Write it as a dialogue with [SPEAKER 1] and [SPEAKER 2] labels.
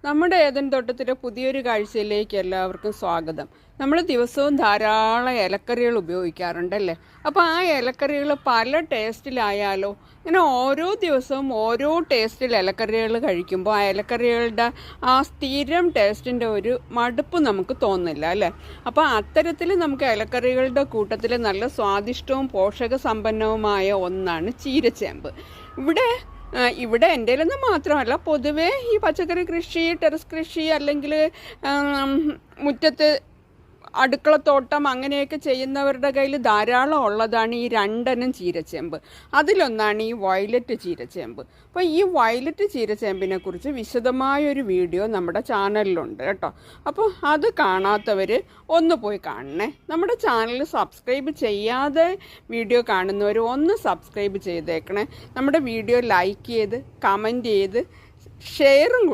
[SPEAKER 1] നമ്മുടെ ഏതൻ തോട്ടത്തിലെ പുതിയൊരു കാഴ്ചയിലേക്ക് എല്ലാവർക്കും സ്വാഗതം. നമ്മൾ ദിവസവും ധാരാളം ഇലക്കറികൾ ഉപയോഗിക്കാറുണ്ടല്ലേ. അപ്പോൾ ആ ഇലക്കറികൾ പല ടേസ്റ്റിലായാലോ, ഇങ്ങനെ ഓരോ ദിവസവും ഓരോ ടേസ്റ്റിൽ ഇലക്കറികൾ കഴിക്കുമ്പോൾ ആ ഇലക്കറികളുടെ ആ സ്ഥിരം ടേസ്റ്റിൻ്റെ ഒരു മടുപ്പ് നമുക്ക് തോന്നില്ല അല്ലേ. അപ്പോൾ അത്തരത്തിൽ നമുക്ക് ഇലക്കറികളുടെ കൂട്ടത്തിൽ നല്ല സ്വാദിഷ്ടവും പോഷകസമ്പന്നവുമായ ഒന്നാണ് ചീരച്ചേമ്പ്. ഇവിടെ എൻ്റെയിലൊന്നും മാത്രമല്ല, പൊതുവേ ഈ പച്ചക്കറി കൃഷി, ടെറസ് കൃഷി അല്ലെങ്കിൽ മുറ്റത്ത് അടുക്കളത്തോട്ടം അങ്ങനെയൊക്കെ ചെയ്യുന്നവരുടെ കയ്യിൽ ധാരാളം ഉള്ളതാണ് ഈ രണ്ടെണ്ണം ചീരച്ചേമ്പ്. അതിലൊന്നാണ് ഈ വയലറ്റ് ചീരച്ചേമ്പ്. അപ്പോൾ ഈ വയലറ്റ് ചീരച്ചേമ്പിനെ കുറിച്ച് വിശദമായൊരു വീഡിയോ നമ്മുടെ ചാനലിലുണ്ട് കേട്ടോ. അപ്പോൾ അത് കാണാത്തവർ ഒന്ന് പോയി കാണണേ. നമ്മുടെ ചാനൽ സബ്സ്ക്രൈബ് ചെയ്യാതെ വീഡിയോ കാണുന്നവർ ഒന്ന് സബ്സ്ക്രൈബ് ചെയ്തേക്കണേ. നമ്മുടെ വീഡിയോ ലൈക്ക് ചെയ്ത് കമൻറ്റ് ചെയ്ത് ഷെയറും